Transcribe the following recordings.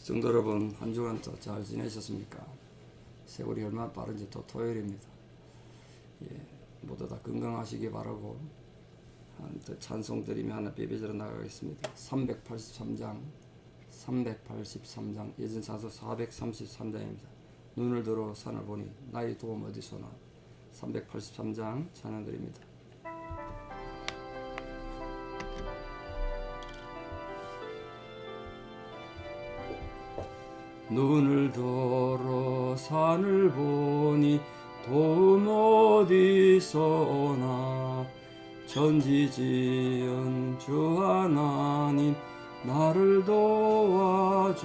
성도 여러분, 한 주간 또 잘 지내셨습니까? 세월이 얼마나 빠른지 또 토요일입니다. 모두 다 건강하시기 바라고 또 찬송 드리며 하나 비비지러 나가겠습니다. 383장 예전사서 433장입니다. 눈을 들어 산을 보니 나의 도움 어디서나. 383장 찬양 드립니다. 눈을 들어 산을 보니 도움 어디서 오나. 천지지은 주 하나님 나를 도와주시네.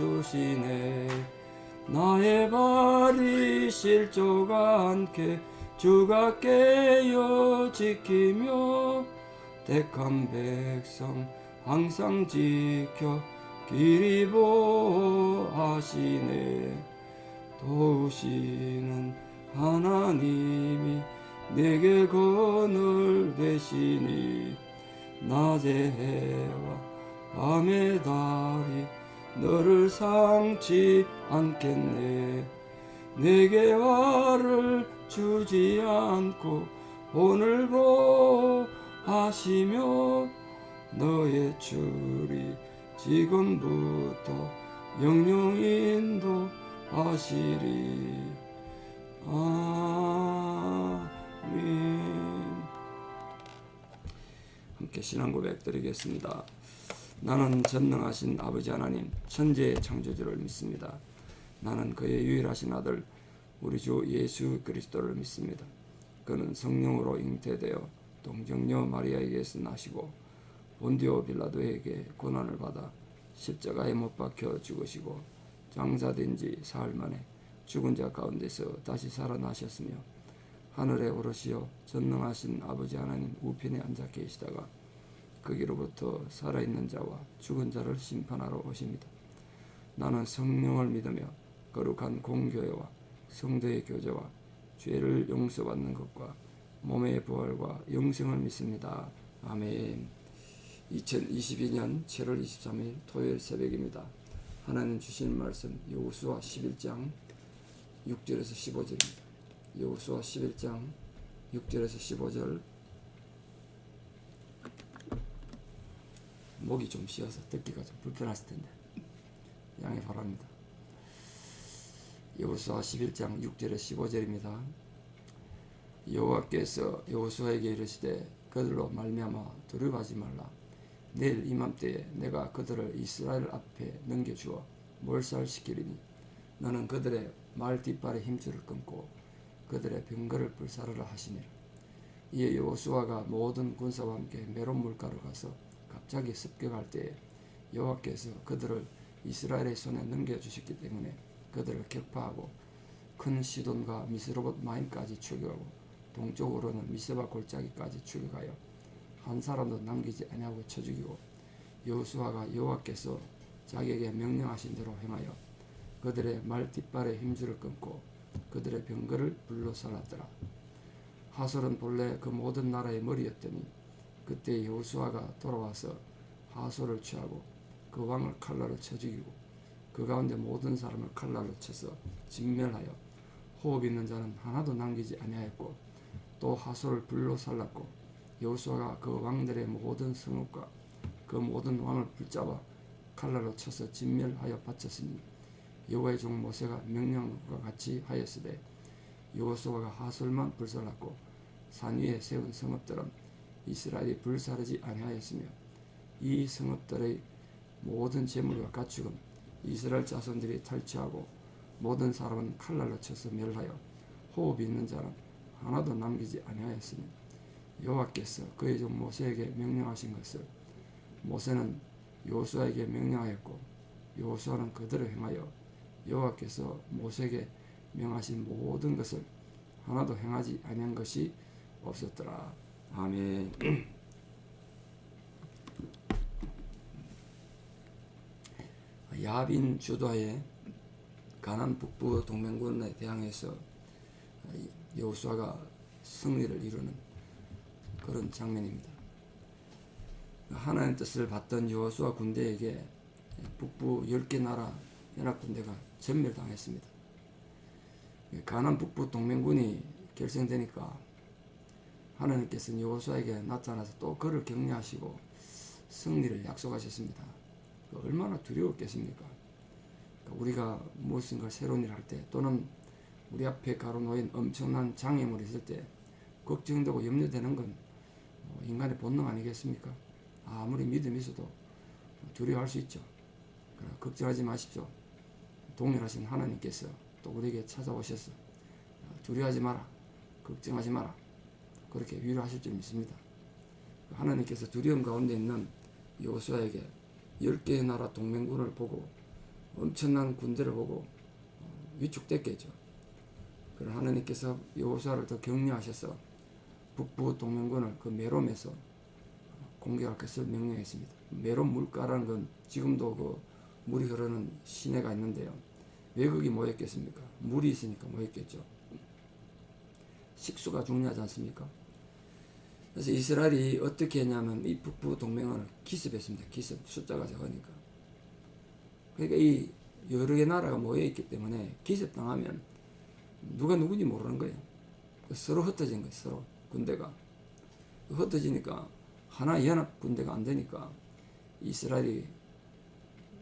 나의 발이 실족 않게 주가 깨어 지키며 택한 백성 항상 지켜 길이 보호하시네. 도우시는 하나님이 내게 그늘 되시니 낮의 해와 밤의 달이 너를 상치 않겠네. 내게 화를 주지 않고 오늘 보호하시며 너의 줄이 지금부터 영영 인도하시리. 아멘. 함께 신앙 고백 드리겠습니다. 나는 전능하신 아버지 하나님 천지의 창조주를 믿습니다. 나는 그의 유일하신 아들 우리 주 예수 그리스도를 믿습니다. 그는 성령으로 잉태되어 동정녀 마리아에게서 나시고 본디오 빌라도에게 고난을 받아 십자가에 못 박혀 죽으시고 장사된 지 사흘 만에 죽은 자 가운데서 다시 살아나셨으며 하늘에 오르시어 전능하신 아버지 하나님 우편에 앉아 계시다가 거기로부터 살아있는 자와 죽은 자를 심판하러 오십니다. 나는 성령을 믿으며 거룩한 공교회와 성도의 교제와 죄를 용서받는 것과 몸의 부활과 영생을 믿습니다. 아멘. 2022년 7월 23일 토요일 새벽입니다. 하나님 주시는 말씀 여호수아 11장 6절에서 15절입니다. 여호수아 11장 6절에서 15절. 목이 좀 쉬어서 듣기가 좀 불편하실 텐데 양해 바랍니다. 여호수아 11장 6절에서 15절입니다. 여호와께서 여호수아에게 이르시되 그들로 말미암아 두려워하지 말라. 내일 이맘때에 내가 그들을 이스라엘 앞에 넘겨주어 몰살시키리니 너는 그들의 말 뒷발의 힘줄을 끊고 그들의 병거를 불사르라 하시니라. 이에 여호수아가 모든 군사와 함께 메론 물가로 가서 갑자기 습격할 때에 여호와께서 그들을 이스라엘의 손에 넘겨주셨기 때문에 그들을 격파하고 큰 시돈과 미스로봇 마임까지 추격하고 동쪽으로는 미스바 골짜기까지 추격하여 한 사람도 남기지 아니하고 쳐 죽이고 여호수아가 여호와께서 자기에게 명령하신 대로 행하여 그들의 말 뒷발의 힘줄을 끊고 그들의 병거를 불로 살랐더라. 하솔은 본래 그 모든 나라의 머리였더니 그때 여호수아가 돌아와서 하솔을 취하고 그 왕을 칼날로 쳐 죽이고 그 가운데 모든 사람을 칼날로 쳐서 진멸하여 호흡 있는 자는 하나도 남기지 아니하였고 또 하솔을 불로 살랐고 여호수아가 그 왕들의 모든 성읍과 그 모든 왕을 붙잡아 칼날로 쳐서 진멸하여 바쳤으니 여호와의 종 모세가 명령한 것과 같이 하였으되 여호수아가 하솔만 불살랐고 산 위에 세운 성읍들은 이스라엘이 불사르지 아니하였으며 이 성읍들의 모든 재물과 가축은 이스라엘 자손들이 탈취하고 모든 사람은 칼날로 쳐서 멸하여 호흡 있는 자는 하나도 남기지 아니하였으니 여호와께서 그의 종 모세에게 명령하신 것을 모세는 여호수아에게 명령하였고 여호수아는 그대로 행하여 여호와께서 모세에게 명하신 모든 것을 하나도 행하지 아니한 것이 없었더라. 아멘. 야빈 주도하에 가나안 북부 동맹군에 대항해서 여호수아가 승리를 이루는 그런 장면입니다. 하나님의 뜻을 받던 여호수아 군대에게 북부 10개 나라의 연합군대가 전멸당했습니다. 가나안 북부 동맹군이 결성되니까 하나님께서는 여호수아에게 나타나서 또 그를 격려하시고 승리를 약속하셨습니다. 얼마나 두려웠겠습니까? 우리가 무엇인가 새로운 일을 할 때, 또는 우리 앞에 가로놓인 엄청난 장애물이 있을 때 걱정되고 염려되는 건 인간의 본능 아니겠습니까? 아무리 믿음이 있어도 두려워할 수 있죠. 그러나 걱정하지 마십시오. 동일하신 하나님께서 또 우리에게 찾아오셔서 두려워하지 마라, 걱정하지 마라, 그렇게 위로하실 줄 믿습니다. 하나님께서 두려움 가운데 있는 여호수아에게 10개의 나라 동맹군을 보고, 엄청난 군대를 보고 위축됐겠죠. 그러나 하나님께서 여호수아를 더 격려하셔서 북부 동맹군을 그 메롬에서 공격할 것을 명령했습니다. 메롬 물가라는 건 지금도 그 물이 흐르는 시내가 있는데요. 왜 거기 모였겠습니까? 물이 있으니까 모였겠죠. 식수가 중요하지 않습니까? 그래서 이스라엘이 어떻게 했냐면 이 북부 동맹을 기습했습니다. 기습, 숫자가 적으니까. 그러니까 이 여러 개 나라가 모여있기 때문에 기습당하면 누가 누군지 모르는 거예요. 서로 흩어진 거예요. 서로 군대가 흩어지니까 하나 연합 군대가 안 되니까 이스라엘이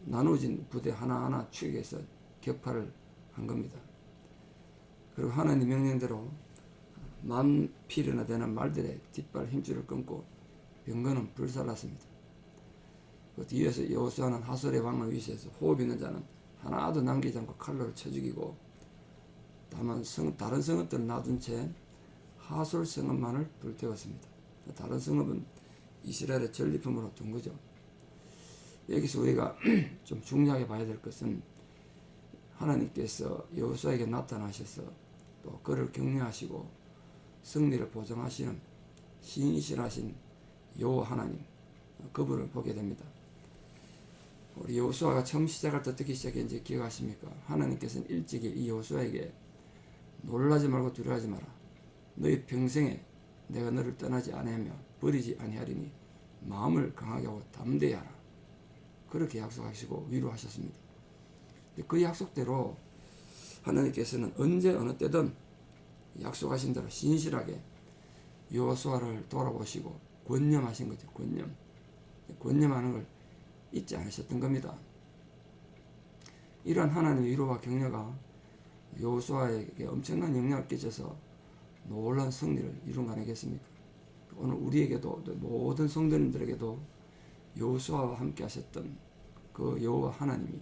나누어진 부대 하나하나 추격해서 격파를 한 겁니다. 그리고 하나님 명령대로 만 필이나 되는 말들의 뒷발 힘줄을 끊고 병거는 불살랐습니다. 그 뒤에서 여호수아는 하솔의 왕을 위시해서 호흡 있는 자는 하나도 남기지 않고 칼로 쳐 죽이고, 다만 다른 성읍들을 놔둔 채 하솔 성읍만을 불태웠습니다. 다른 성읍은 이스라엘의 전리품으로 둔 거죠. 여기서 우리가 좀 중요하게 봐야 될 것은 하나님께서 여호수아에게 나타나셔서 또 그를 격려하시고 승리를 보장하시는 신실하신 여호와 하나님, 그분을 보게 됩니다. 우리 여호수아가 처음 시작할 때 어떻게 시작했는지 기억하십니까? 하나님께서는 일찍이 이 여호수아에게 놀라지 말고 두려워하지 마라. 너희 평생에 내가 너를 떠나지 아니하며 버리지 아니하리니 마음을 강하게 하고 담대히 하라. 그렇게 약속하시고 위로하셨습니다. 그 약속대로 하나님께서는 언제 어느 때든 약속하신 대로 신실하게 여호수아를 돌아보시고 권념하신 거죠. 권념하는 걸 잊지 않으셨던 겁니다. 이러한 하나님의 위로와 격려가 여호수아에게 엄청난 영향을 끼쳐서 놀라운 승리를 이룬 거 아니겠습니까? 오늘 우리에게도, 모든 성도님들에게도 여호수아와 함께 하셨던 그 여호와 하나님이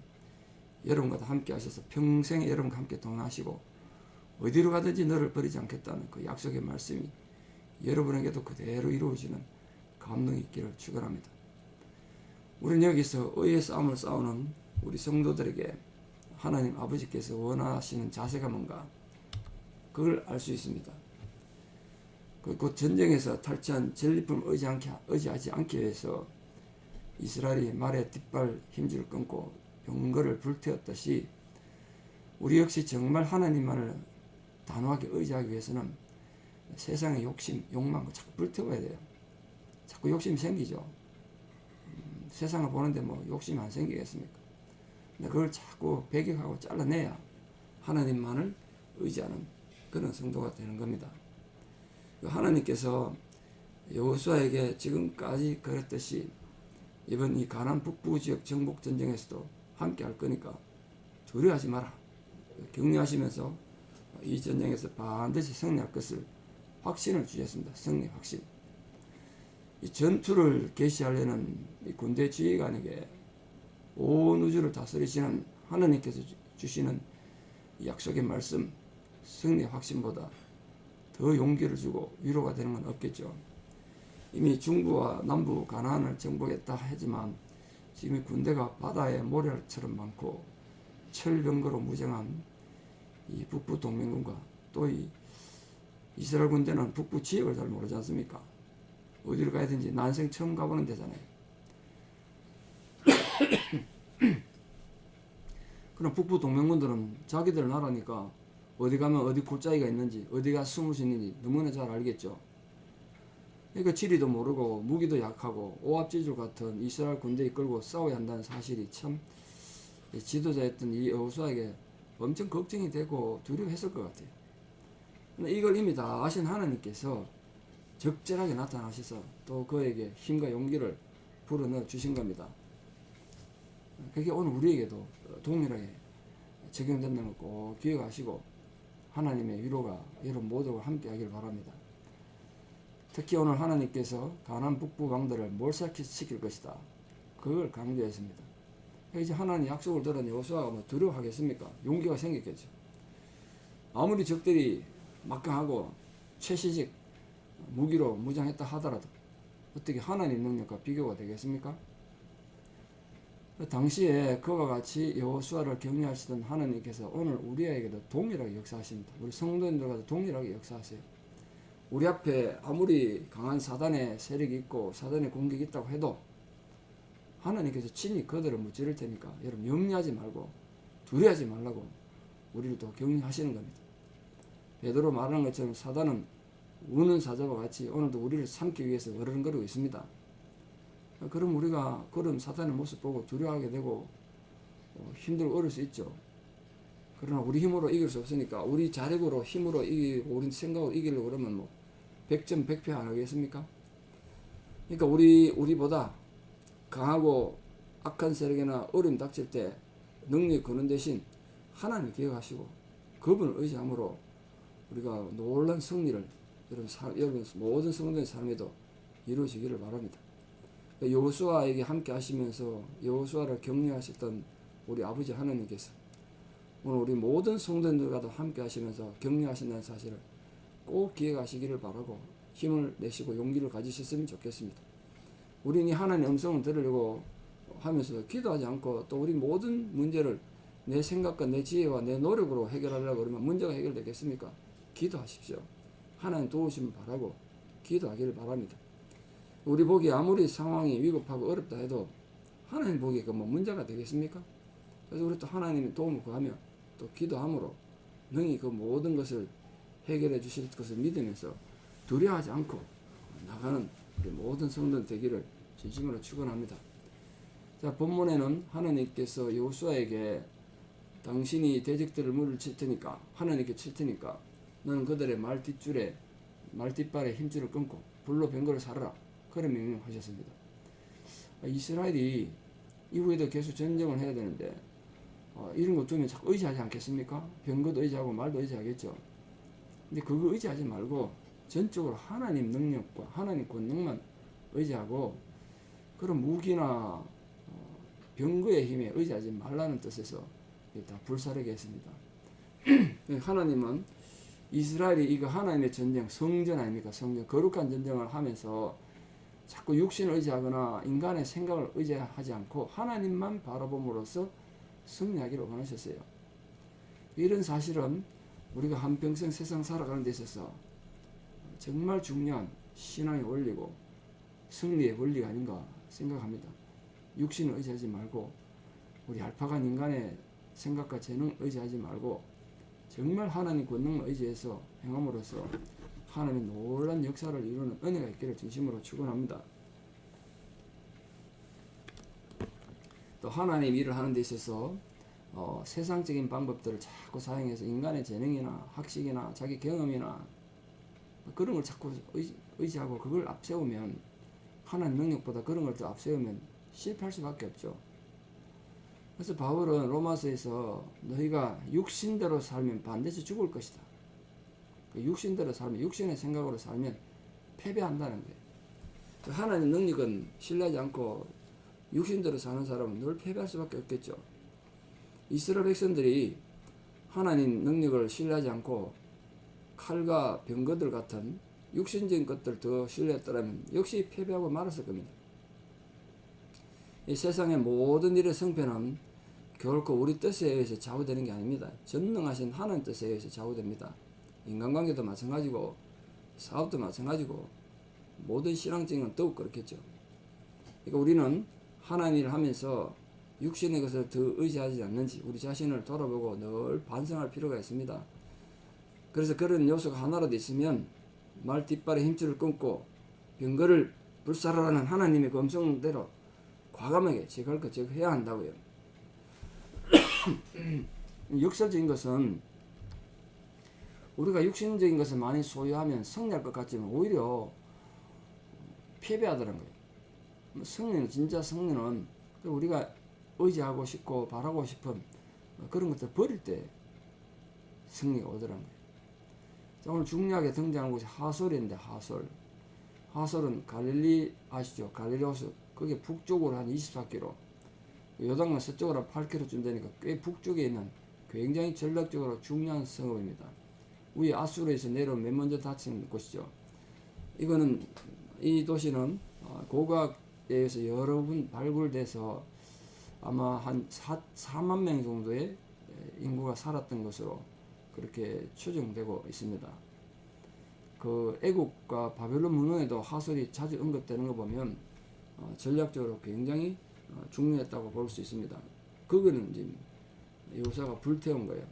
여러분과 함께 하셔서 평생 여러분과 함께 동행하시고 어디로 가든지 너를 버리지 않겠다는 그 약속의 말씀이 여러분에게도 그대로 이루어지는 감동이 있기를 축원합니다. 우리는 여기서 의의 싸움을 싸우는 우리 성도들에게 하나님 아버지께서 원하시는 자세가 뭔가, 그걸 알 수 있습니다. 그 전쟁에서 탈취한 전리품을 의지하지 않기 위해서 이스라엘이 말의 뒷발 힘줄을 끊고 병거를 불태웠듯이 우리 역시 정말 하나님만을 단호하게 의지하기 위해서는 세상의 욕심, 욕망을 자꾸 불태워야 돼요. 자꾸 욕심이 생기죠. 세상을 보는데 뭐 욕심이 안 생기겠습니까? 근데 그걸 자꾸 배격하고 잘라내야 하나님만을 의지하는 그런 성도가 되는 겁니다. 하나님께서 여호수아에게 지금까지 그랬듯이 이번 이 가나안 북부 지역 정복 전쟁에서도 함께 할 거니까 두려워하지 마라. 격려하시면서 이 전쟁에서 반드시 승리할 것을 확신을 주셨습니다. 승리 확신. 이 전투를 개시하려는 이 군대 지휘관에게 온 우주를 다스리시는 하나님께서 주시는 약속의 말씀, 승리 확신보다 더 용기를 주고 위로가 되는 건 없겠죠. 이미 중부와 남부 가나안을 정복했다 하지만 지금 군대가 바다의 모래처럼 많고 철병거로 무장한 이 북부 동맹군과 또 이 이스라엘 군대는 북부 지역을 잘 모르지 않습니까? 어디로 가야 되는지 난생 처음 가보는 데잖아요. 그럼 북부 동맹군들은 자기들 나라니까 어디 가면 어디 골짜기가 있는지, 어디가 숨을 수 있는지 너무나 잘 알겠죠. 그러니까 지리도 모르고 무기도 약하고 오합지졸 같은 이스라엘 군대 이끌고 싸워야 한다는 사실이 참 지도자였던 이 여호수아에게 엄청 걱정이 되고 두려워했을 것 같아요. 근데 이걸 이미 다 아신 하나님께서 적절하게 나타나셔서 또 그에게 힘과 용기를 불어넣어 주신 겁니다. 그게 오늘 우리에게도 동일하게 적용된다는 걸 꼭 기억하시고 하나님의 위로가 여러분 모두가 함께 하길 바랍니다. 특히 오늘 하나님께서 가나안 북부 왕들을 몰살시킬 것이다. 그걸 강조했습니다. 이제 하나님 약속을 들은 여호수아가 뭐 두려워하겠습니까? 용기가 생겼겠죠. 아무리 적들이 막강하고 최신식 무기로 무장했다 하더라도 어떻게 하나님 능력과 비교가 되겠습니까? 당시에 그와 같이 여호수아를 격려하시던 하나님께서 오늘 우리에게도 동일하게 역사하십니다. 우리 성도님들과도 동일하게 역사하세요. 우리 앞에 아무리 강한 사단의 세력이 있고 사단의 공격이 있다고 해도 하나님께서 친히 그들을 무찌를 테니까 여러분 염려하지 말고 두려워하지 말라고 우리를 또 격려하시는 겁니다. 베드로 말하는 것처럼 사단은 우는 사자와 같이 오늘도 우리를 삼기 위해서 어른거리고 있습니다. 그럼 우리가 그런 사단의 모습 보고 두려워하게 되고 힘들고 어려울 수 있죠. 그러나 우리 힘으로 이길 수 없으니까 우리 자력으로 힘으로 이기고 우리 생각으로 이기려고 그러면 뭐 100점 100패 안 하겠습니까? 그러니까 우리보다 강하고 악한 세력이나 어려움 닥칠 때 능력이 거는 대신 하나님 기억하시고 그분을 의지함으로 우리가 놀란 승리를 여러분 모든 성도의 삶에도 이루어지기를 바랍니다. 여호수아에게 함께 하시면서 여호수아를 격려하셨던 우리 아버지 하나님께서 오늘 우리 모든 성도들과도 함께 하시면서 격려하신다는 사실을 꼭 기억하시기를 바라고 힘을 내시고 용기를 가지셨으면 좋겠습니다. 우리는 이 하나님의 음성을 들으려고 하면서 기도하지 않고 또 우리 모든 문제를 내 생각과 내 지혜와 내 노력으로 해결하려고 그러면 문제가 해결되겠습니까? 기도하십시오. 하나님 도우심을 바라고 기도하기를 바랍니다. 우리 보기에 아무리 상황이 위급하고 어렵다 해도 하나님 보기에 그 뭐 문제가 되겠습니까? 그래서 우리 또 하나님의 도움을 구하며 또 기도함으로 능히 그 모든 것을 해결해 주실 것을 믿으면서 두려워하지 않고 나가는 우리 모든 성도들 되기를 진심으로 축원합니다. 자, 본문에는 하나님께서 여호수아에게 당신이 대적들을 물을 칠 테니까 하나님께 칠 테니까 너는 그들의 말뒷발에 힘줄을 끊고 불로 병거를 사르라 그런 명령하셨습니다. 이스라엘이 이후에도 계속 전쟁을 해야 되는데 이런 것 좀 자꾸 의지하지 않겠습니까? 병거도 의지하고 말도 의지하겠죠. 근데 그거 의지하지 말고 전적으로 하나님 능력과 하나님 권능만 의지하고 그런 무기나 병거의 힘에 의지하지 말라는 뜻에서 다 불사르게 했습니다. 하나님은 이스라엘이 이거 하나님의 전쟁, 성전 아닙니까? 성전, 거룩한 전쟁을 하면서 자꾸 육신을 의지하거나 인간의 생각을 의지하지 않고 하나님만 바라봄으로써 승리하기를 원하셨어요. 이런 사실은 우리가 한평생 세상 살아가는 데 있어서 정말 중요한 신앙의 원리고 승리의 원리가 아닌가 생각합니다. 육신을 의지하지 말고 우리 얄팍한 인간의 생각과 재능을 의지하지 말고 정말 하나님 권능을 의지해서 행함으로써 하나님의 놀라운 역사를 이루는 은혜가 있기를 진심으로 축원합니다. 또 하나님 일을 하는 데 있어서 세상적인 방법들을 자꾸 사용해서 인간의 재능이나 학식이나 자기 경험이나 그런 걸 자꾸 의지하고 그걸 앞세우면 하나님 능력보다 그런 걸 더 앞세우면 실패할 수밖에 없죠. 그래서 바울은 로마서에서 너희가 육신대로 살면 반드시 죽을 것이다. 육신대로 살면 육신의 생각으로 살면 패배한다는 거예요. 하나님 능력은 신뢰하지 않고 육신대로 사는 사람은 늘 패배할 수밖에 없겠죠. 이스라엘 백성들이 하나님 능력을 신뢰하지 않고 칼과 병거들 같은 육신적인 것들 더 신뢰했더라면 역시 패배하고 말았을 겁니다. 이 세상의 모든 일의 성패는 결코 우리 뜻에 의해서 좌우되는 게 아닙니다. 전능하신 하나님 뜻에 의해서 좌우됩니다. 인간관계도 마찬가지고 사업도 마찬가지고 모든 신앙적인 건 더욱 그렇겠죠. 그러니까 우리는 하나님 일을 하면서 육신의 것을 더 의지하지 않는지 우리 자신을 돌아보고 늘 반성할 필요가 있습니다. 그래서 그런 요소가 하나라도 있으면 말 뒷발에 힘줄을 끊고 병거를 불사르라는 하나님의 검성대로 과감하게 제갈 것 제거해야 한다고요. 역설적인 것은 우리가 육신적인 것을 많이 소유하면 승리할 것 같지만 오히려 패배하더라는 거예요. 승리는, 진짜 승리는 우리가 의지하고 싶고 바라고 싶은 그런 것들을 버릴 때 승리가 오더라는 거예요. 자, 오늘 중요하게 등장하는 곳이 하솔인데, 하솔은 갈릴리 아시죠? 갈릴리 호수, 그게 북쪽으로 한 24km, 요단강 서쪽으로 8km쯤 되니까 꽤 북쪽에 있는 굉장히 전략적으로 중요한 성읍입니다. 위에 아수르에서 내려온 맨 먼저 닫힌 곳이죠. 이거는, 이 도시는 고고학에 의해서 여러 번 발굴돼서 아마 한 4만 명 정도의 인구가 살았던 것으로 그렇게 추정되고 있습니다. 그 애국과 바벨론 문헌에도 하솔이 자주 언급되는 거 보면 전략적으로 굉장히 중요했다고 볼 수 있습니다. 그거는 이제 여호수아가 불태운 거예요.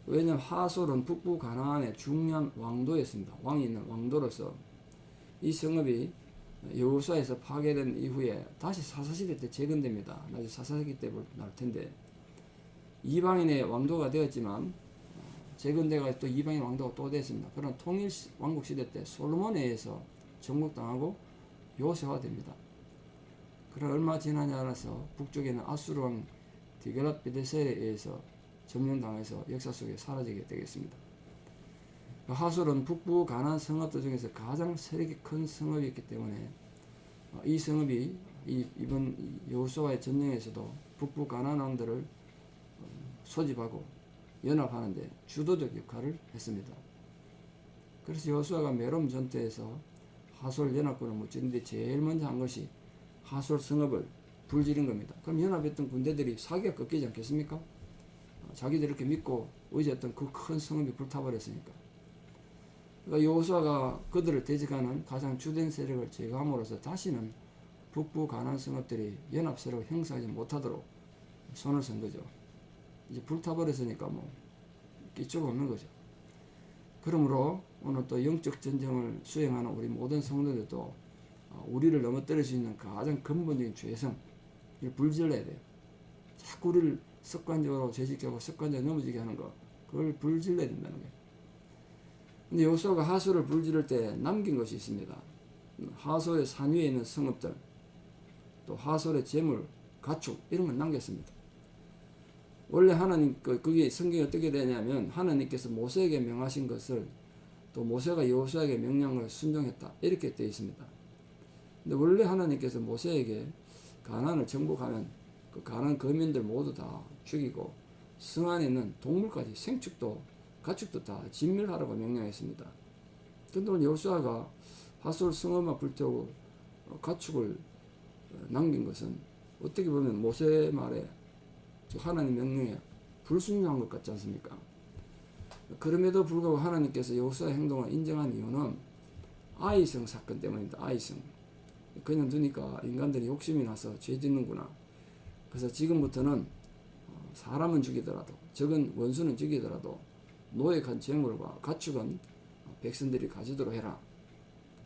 왜냐하면 하솔은 북부 가나안의 중요한 왕도였습니다. 왕이 있는 왕도로서 이 성읍이 여호수아에서 파괴된 이후에 다시 사사시대 때 재건됩니다. 나중에 사사기 때 나올 텐데, 이방인의 왕도가 되었지만 재건돼가 또 이방인 왕도가 또 됐습니다. 그러나 통일 왕국 시대 때 솔로몬에 의해서 정복당하고 요새화 됩니다. 그러나 얼마 지나지 않아서 북쪽에는 아수르 왕 디글랏 빌레셀에 의해서 점령당해서 역사 속에 사라지게 되겠습니다. 하솔은 북부 가나안 성읍들 중에서 가장 세력이 큰 성읍이었기 때문에 이 성읍이 이번 여호수아의 전쟁에서도 북부 가나안 왕들을 소집하고 연합하는데 주도적 역할을 했습니다. 그래서 여호수아가 메롬 전투에서 하솔 연합군을 무찌르는데 제일 먼저 한 것이 하솔 성읍을 불지른 겁니다. 그럼 연합했던 군대들이 사기가 꺾이지 않겠습니까? 자기들 이렇게 믿고 의지했던 그 큰 성읍이 불타버렸으니까. 그러니까 여호수아가 그들을 대적하는 가장 주된 세력을 제거함으로써 다시는 북부 가나안 성읍들이 연합 세력을 형성하지 못하도록 손을 쓴 거죠. 이제 불타버렸으니까 뭐 끼쳐가 없는 거죠. 그러므로 오늘 또 영적 전쟁을 수행하는 우리 모든 성도들도 우리를 넘어뜨릴 수 있는 가장 근본적인 죄성, 이걸 불질러야 돼요. 자꾸 우리를 습관적으로 재직하고 습관적으로 넘어지게 하는 거, 그걸 불질러야 된다는 거예요. 근데 여호수아가 하솔을 불지를 때 남긴 것이 있습니다. 하솔의 산 위에 있는 성읍들, 또 하솔의 재물, 가축, 이런 걸 남겼습니다. 원래 하나님, 그게 성경이 어떻게 되냐면 하나님께서 모세에게 명하신 것을 또 모세가 여호수아에게 명령을 순종했다, 이렇게 되어 있습니다. 근데 원래 하나님께서 모세에게 가나안을 정복하면 그 가나안 거민들 모두 다 죽이고 성 안에 있는 동물까지, 생축도 가축도 다 진멸하라고 명령했습니다. 그런데 오늘 여호수아가 하솔 성읍만 불태우고 가축을 남긴 것은 어떻게 보면 모세 말에 하나님 명령에 불순종한 것 같지 않습니까? 그럼에도 불구하고 하나님께서 여호수아의 행동을 인정한 이유는 아이성 사건 때문입니다. 아이성. 그냥 두니까 인간들이 욕심이 나서 죄 짓는구나. 그래서 지금부터는 사람은 죽이더라도, 적은 원수는 죽이더라도 노획한 재물과 가축은 백성들이 가지도록 해라.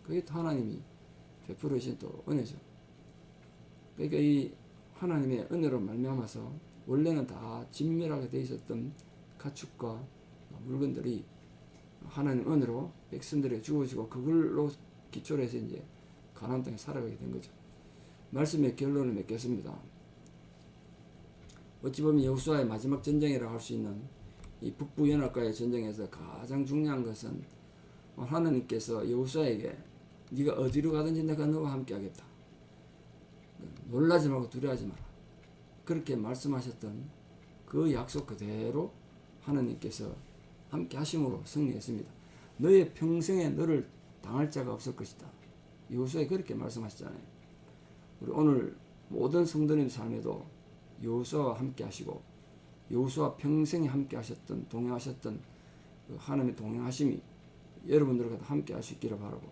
그게 하나님이 베풀으신 또 은혜죠. 그러니까 이 하나님의 은혜로 말미암아서 원래는 다 진멸하게 돼 있었던 가축과 물건들이 하나님 은혜로 백성들에게 주어지고 그걸로 기초로 해서 이제 가나안 땅에 살아가게 된 거죠. 말씀의 결론을 맺겠습니다. 어찌 보면 여호수아의 마지막 전쟁이라고 할 수 있는 이 북부 연합과의 전쟁에서 가장 중요한 것은 하나님께서 여호수아에게 네가 어디로 가든지 내가 너와 함께 하겠다. 놀라지 말고 두려워하지 마라. 그렇게 말씀하셨던 그 약속 그대로 하나님께서 함께 하심으로 승리했습니다. 너의 평생에 너를 당할 자가 없을 것이다. 여호수아에 그렇게 말씀하셨잖아요. 우리 오늘 모든 성도님 삶에도 여호수아와 함께 하시고 여호수아 평생에 함께 하셨던, 동행하셨던 그 하나님의 동행하심이 여러분들과 함께 할 수 있기를 바라고,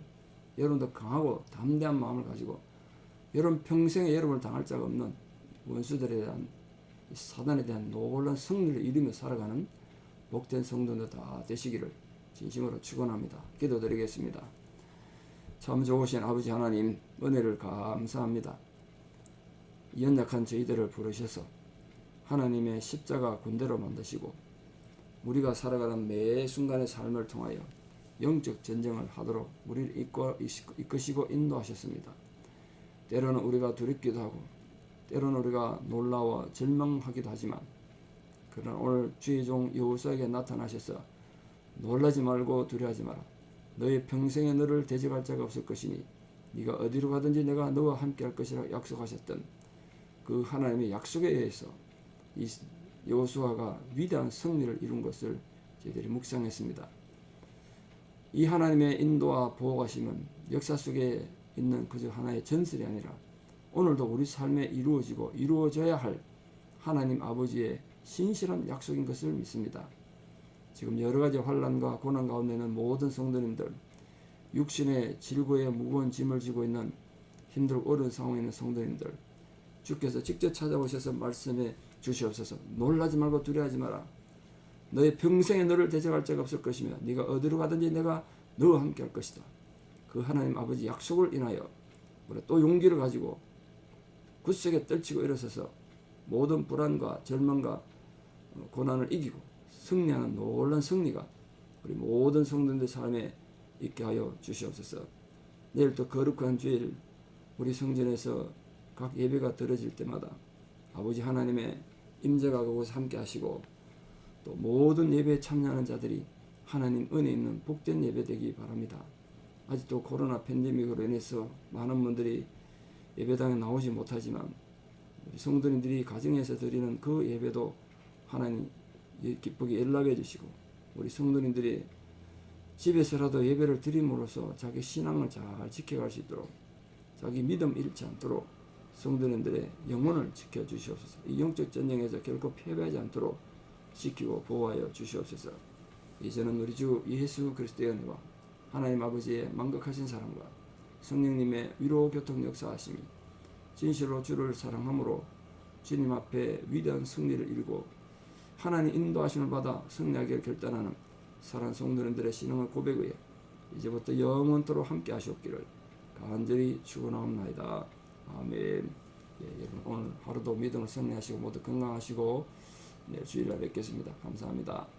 여러분도 강하고 담대한 마음을 가지고 여러분 평생에 여러분을 당할 자가 없는 원수들에 대한, 사단에 대한 놀라운 승리를 이루며 살아가는 복된 성도들 다 되시기를 진심으로 축원합니다. 기도드리겠습니다. 참 좋으신 아버지 하나님, 은혜를 감사합니다. 연약한 저희들을 부르셔서 하나님의 십자가 군대로 만드시고 우리가 살아가는 매 순간의 삶을 통하여 영적 전쟁을 하도록 우리를 이끄시고 인도하셨습니다. 때로는 우리가 두렵기도 하고 때로는 우리가 놀라워 절망하기도 하지만 그러나 오늘 주의 종 여호수아에게 나타나셔서 놀라지 말고 두려워하지 마라. 너의 평생에 너를 대적할 자가 없을 것이니 네가 어디로 가든지 내가 너와 함께 할 것이라 약속하셨던 그 하나님의 약속에 의해서 이 여호수아가 위대한 승리를 이룬 것을 저희들이 묵상했습니다. 이 하나님의 인도와 보호하심은 역사 속에 있는 그저 하나의 전설이 아니라 오늘도 우리 삶에 이루어지고 이루어져야 할 하나님 아버지의 신실한 약속인 것을 믿습니다. 지금 여러 가지 환난과 고난 가운데 있는 모든 성도님들, 육신의 질고에 무거운 짐을 지고 있는 힘들고 어려운 상황에 있는 성도님들, 주께서 직접 찾아오셔서 말씀해 주시옵소서. 놀라지 말고 두려워하지 마라. 너의 평생에 너를 대적할 자가 없을 것이며 네가 어디로 가든지 내가 너와 함께 할 것이다. 그 하나님 아버지 약속을 인하여 우리 또 용기를 가지고 굳세게 떨치고 일어서서 모든 불안과 절망과 고난을 이기고 승리하는 놀라운 승리가 우리 모든 성도들 삶에 있게 하여 주시옵소서. 내일 또 거룩한 주일 우리 성전에서 각 예배가 드려질 때마다 아버지 하나님의 임재가 그곳에 함께 하시고 또 모든 예배에 참여하는 자들이 하나님 은혜 있는 복된 예배 되기 바랍니다. 아직도 코로나 팬데믹으로 인해서 많은 분들이 예배당에 나오지 못하지만 우리 성도님들이 가정에서 드리는 그 예배도 하나님 기쁘게 연락해 주시고 우리 성도님들이 집에서라도 예배를 드림으로써 자기 신앙을 잘 지켜갈 수 있도록 자기 믿음 잃지 않도록 성도님들의 영혼을 지켜주시옵소서. 이 영적 전쟁에서 결코 패배하지 않도록 지키고 보호하여 주시옵소서. 이제는 우리 주 예수 그리스도의 은혜와 하나님 아버지의 만극하신 사랑과 성령님의 위로 교통 역사하심이 진실로 주를 사랑함으로 주님 앞에 위대한 승리를 이루고 하나님 인도하심을 받아 승리하기를 결단하는 사랑하는 성도님들의 신앙을 고백하여 이제부터 영원토록 함께 하시옵기를 간절히 축원하옵나이다. 아멘. 여러분 오늘 하루도 믿음을 승리하시고 모두 건강하시고 내일 주일날 뵙겠습니다. 감사합니다.